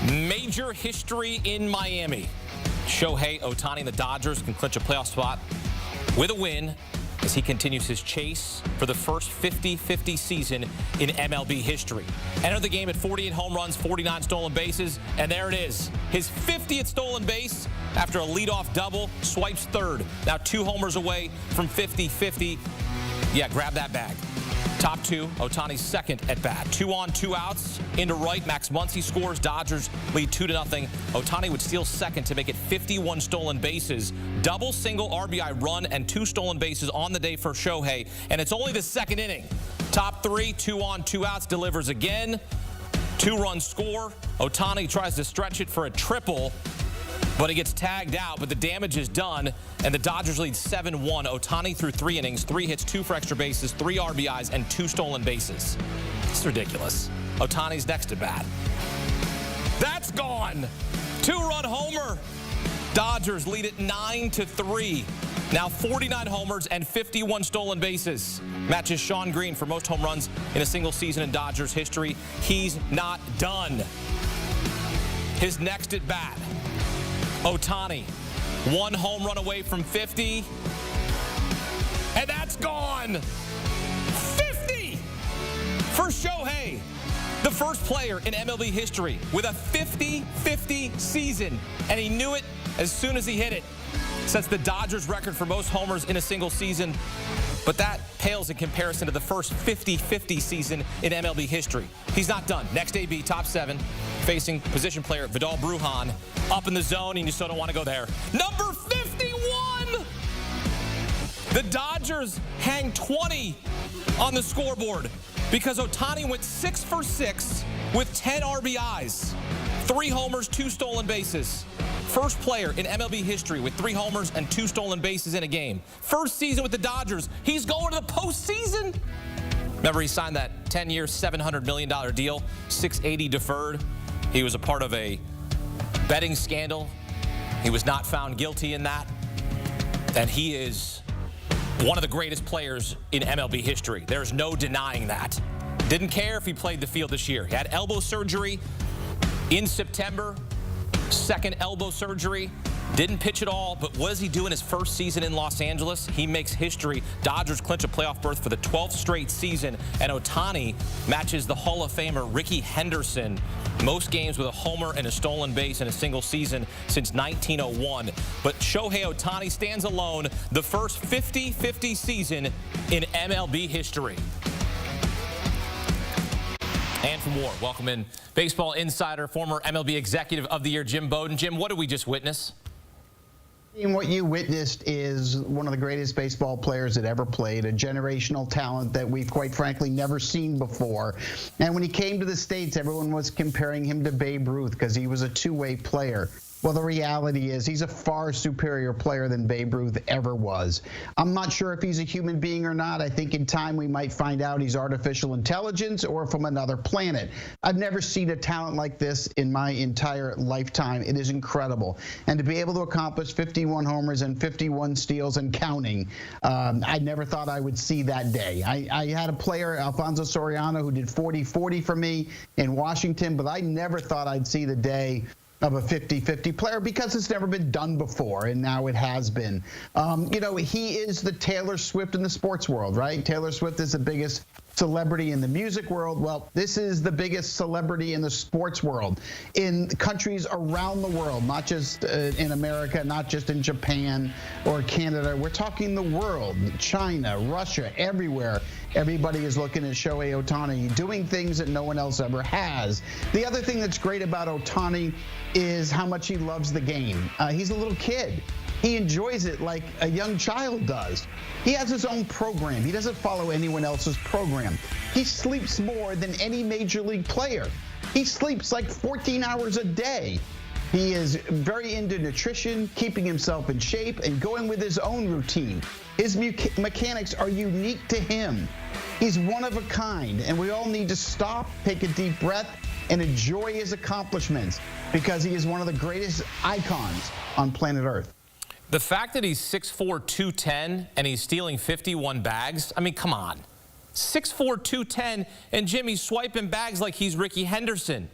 Major history in Miami. Shohei Ohtani and the Dodgers can clinch a playoff spot with a win as he continues his chase for the first 50-50 season in MLB history. Entered the game at 48 home runs, 49 stolen bases, and there it is. His 50th stolen base after a leadoff double, swipes third. Now 2 homers away from 50-50. Yeah, grab that bag. Top 2, Ohtani's second at bat. 2 on, 2 outs. Into right, Max Muncy scores. Dodgers lead 2-0. Ohtani would steal second to make it 51 stolen bases. Double, single, RBI run, and 2 stolen bases on the day for Shohei. And it's only the second inning. Top 3, 2 on, 2 outs. Delivers again. 2-run score. Ohtani tries to stretch it for a triple, but he gets tagged out, but the damage is done, and the Dodgers lead 7-1. Ohtani threw 3 innings, 3 hits, 2 for extra bases, 3 RBIs, and 2 stolen bases. It's ridiculous. Ohtani's next at bat. That's gone. 2-run homer. Dodgers lead it 9-3. Now 49 homers and 51 stolen bases. Matches Sean Green for most home runs in a single season in Dodgers history. He's not done. His next at bat. Ohtani, 1 home run away from 50, and that's gone. 50 for Shohei, the first player in MLB history with a 50-50 season, and he knew it as soon as he hit it. Sets the Dodgers record for most homers in a single season, but that pales in comparison to the first 50-50 season in MLB history. He's not done. Next AB, top 7, facing position player Vidal Brujan. Up in the zone, and you still don't want to go there. Number 51! The Dodgers hang 20 on the scoreboard because Ohtani went 6 for 6 with 10 RBIs. 3 homers, 2 stolen bases. First player in MLB history with 3 homers and 2 stolen bases in a game. First season with the Dodgers. He's going to the postseason. Remember, he signed that 10-year, $700 million deal, $680 deferred. He was a part of a betting scandal. He was not found guilty in that. And he is one of the greatest players in MLB history. There's no denying that. Didn't care if he played the field this year. He had elbow surgery in September. Second elbow surgery. Didn't pitch at all, but what does he do in his first season in Los Angeles? He makes history. Dodgers clinch a playoff berth for the 12th straight season, and Ohtani matches the Hall of Famer Ricky Henderson. Most games with a homer and a stolen base in a single season since 1901. But Shohei Ohtani stands alone, the first 50-50 season in MLB history. And for more, welcome in baseball insider, former MLB Executive of the Year, Jim Bowden. Jim, what did we just witness? And what you witnessed is one of the greatest baseball players that ever played, a generational talent that we've quite frankly never seen before. And when he came to the States, everyone was comparing him to Babe Ruth because he was a two-way player. Well, the reality is he's a far superior player than Babe Ruth ever was. I'm not sure if he's a human being or not. I think in time we might find out he's artificial intelligence or from another planet. I've never seen a talent like this in my entire lifetime. It is incredible. And to be able to accomplish 51 homers and 51 steals and counting, I never thought I would see that day. I had a player, Alfonso Soriano, who did 40-40 for me in Washington, but I never thought I'd see the day of a 50-50 player because it's never been done before, and now it has been. You know, he is the Taylor Swift in the sports world, right? Taylor Swift is the biggest celebrity in the music world. Well, this is the biggest celebrity in the sports world in countries around the world, not just in America, not just in Japan or Canada. We're talking the world, China, Russia, everywhere. Everybody is looking at Shohei Ohtani doing things that no one else ever has. The other thing that's great about Ohtani is how much he loves the game. He's a little kid. He enjoys it like a young child does. He has his own program. He doesn't follow anyone else's program. He sleeps more than any major league player. He sleeps like 14 hours a day. He is very into nutrition, keeping himself in shape, and going with his own routine. His mechanics are unique to him. He's one of a kind, and we all need to stop, take a deep breath, and enjoy his accomplishments because he is one of the greatest icons on planet Earth. The fact that he's 6'4", 210, and he's stealing 51 bags, I mean, come on. 6'4", 210, and Jimmy's swiping bags like he's Ricky Henderson.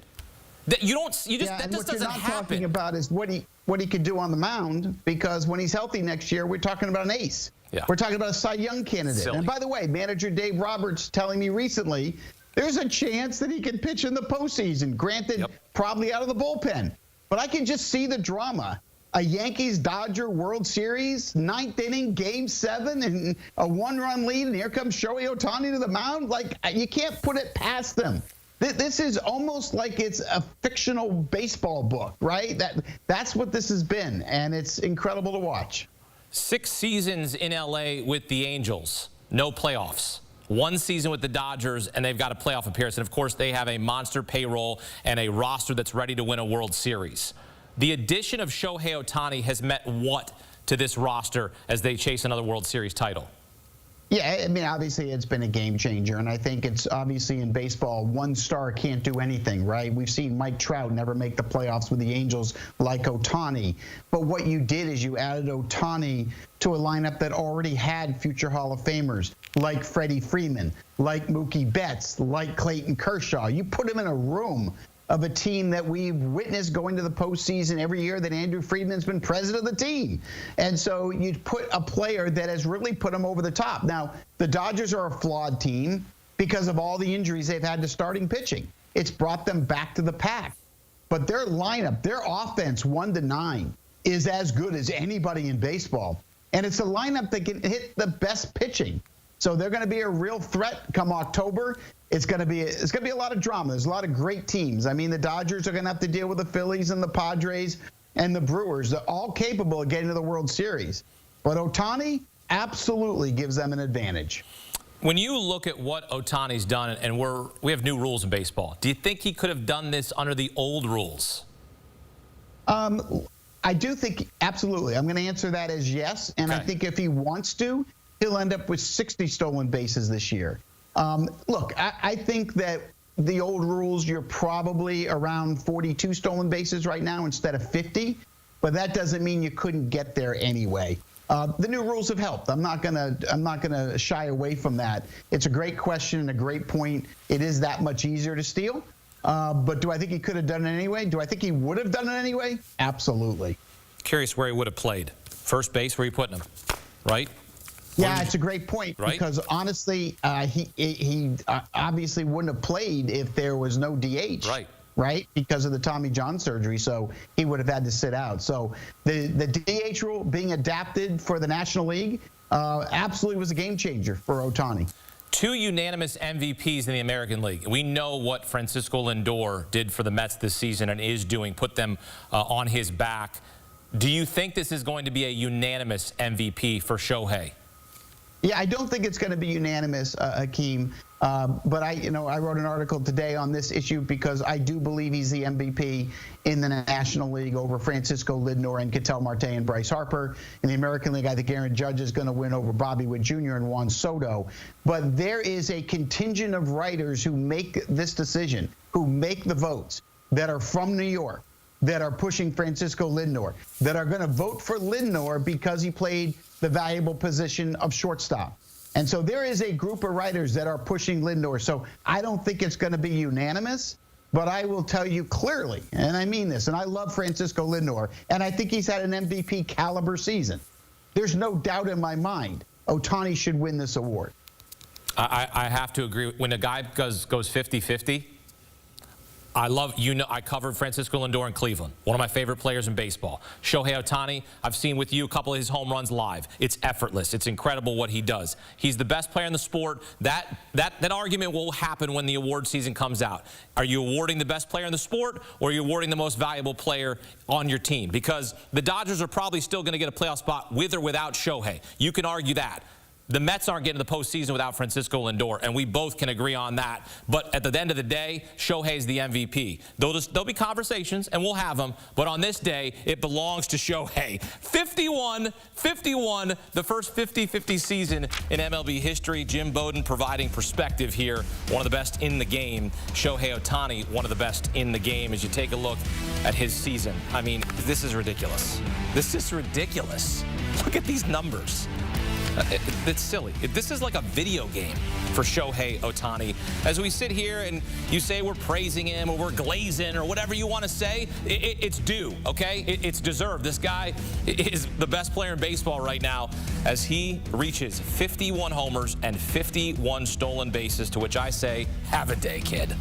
That you don't. You just Yeah, that and just what doesn't you're not happen. talking about is what he could do on the mound, because when he's healthy next year, we're talking about an ace. Yeah. We're talking about a Cy Young candidate. Silly. And by the way, manager Dave Roberts telling me recently there's a chance that he can pitch in the postseason. Granted, probably out of the bullpen. But I can just see the drama. A Yankees-Dodger World Series, 9th inning, Game 7, and a one-run lead, and here comes Shohei Ohtani to the mound. Like, you can't put it past them. This is almost like it's a fictional baseball book, right? That's what this has been, and it's incredible to watch. 6 seasons in L.A. with the Angels, no playoffs. 1 season with the Dodgers, and they've got a playoff appearance. And, of course, they have a monster payroll and a roster that's ready to win a World Series. The addition of Shohei Ohtani has meant what to this roster as they chase another World Series title? Yeah, I mean, obviously it's been a game changer, and I think it's obviously in baseball, one star can't do anything, right? We've seen Mike Trout never make the playoffs with the Angels like Ohtani. But what you did is you added Ohtani to a lineup that already had future Hall of Famers like Freddie Freeman, like Mookie Betts, like Clayton Kershaw. You put him in a room of a team that we've witnessed going to the postseason every year that Andrew Friedman's been president of the team. And so you put a player that has really put them over the top. Now, the Dodgers are a flawed team because of all the injuries they've had to starting pitching. It's brought them back to the pack. But their lineup, their offense, 1 to 9, is as good as anybody in baseball. And it's a lineup that can hit the best pitching. So they're going to be a real threat come October. It's going to be a lot of drama. There's a lot of great teams. I mean, the Dodgers are going to have to deal with the Phillies and the Padres and the Brewers. They're all capable of getting to the World Series. But Ohtani absolutely gives them an advantage. When you look at what Ohtani's done, and we have new rules in baseball, do you think he could have done this under the old rules? I do think absolutely. I'm going to answer that as yes. And I think if he wants to, he'll end up with 60 stolen bases this year. Look, I think that the old rules, you're probably around 42 stolen bases right now instead of 50, but that doesn't mean you couldn't get there anyway. The new rules have helped. I'm not gonna shy away from that. It's a great question and a great point. It is that much easier to steal. But do I think he could have done it anyway? Do I think he would have done it anyway? Absolutely. Curious where he would have played. First base, where are you putting him? Right? Yeah, it's a great point, because honestly, he obviously wouldn't have played if there was no DH, right? Because of the Tommy John surgery, so he would have had to sit out. So the DH rule being adapted for the National League absolutely was a game changer for Ohtani. 2 unanimous MVPs in the American League. We know what Francisco Lindor did for the Mets this season and is doing, put them on his back. Do you think this is going to be a unanimous MVP for Shohei? Yeah, I don't think it's going to be unanimous, Hakeem. But I wrote an article today on this issue because I do believe he's the MVP in the National League over Francisco Lindor and Ketel Marte and Bryce Harper. In the American League, I think Aaron Judge is going to win over Bobby Witt Jr. and Juan Soto. But there is a contingent of writers who make this decision, who make the votes, that are from New York, that are pushing Francisco Lindor, that are going to vote for Lindor because he played the valuable position of shortstop. And so there is a group of writers that are pushing Lindor. So I don't think it's going to be unanimous, but I will tell you clearly, and I mean this, and I love Francisco Lindor, and I think he's had an MVP caliber season. There's no doubt in my mind Ohtani should win this award. I have to agree. When a guy goes 50-50, I covered Francisco Lindor in Cleveland, one of my favorite players in baseball. Shohei Ohtani, I've seen with you a couple of his home runs live. It's effortless. It's incredible what he does. He's the best player in the sport. That argument will happen when the award season comes out. Are you awarding the best player in the sport, or are you awarding the most valuable player on your team? Because the Dodgers are probably still going to get a playoff spot with or without Shohei. You can argue that. The Mets aren't getting to the postseason without Francisco Lindor, and we both can agree on that. But at the end of the day, Shohei's the MVP. There'll be conversations, and we'll have them, but on this day, it belongs to Shohei. 51, the first 50-50 season in MLB history. Jim Bowden providing perspective here. One of the best in the game. Shohei Ohtani, one of the best in the game as you take a look at his season. I mean, this is ridiculous. This is ridiculous. Look at these numbers. It's silly. This is like a video game for Shohei Ohtani. As we sit here and you say we're praising him or we're glazing or whatever you want to say, it's due, okay? It's deserved. This guy is the best player in baseball right now as he reaches 51 homers and 51 stolen bases, to which I say, have a day, kid.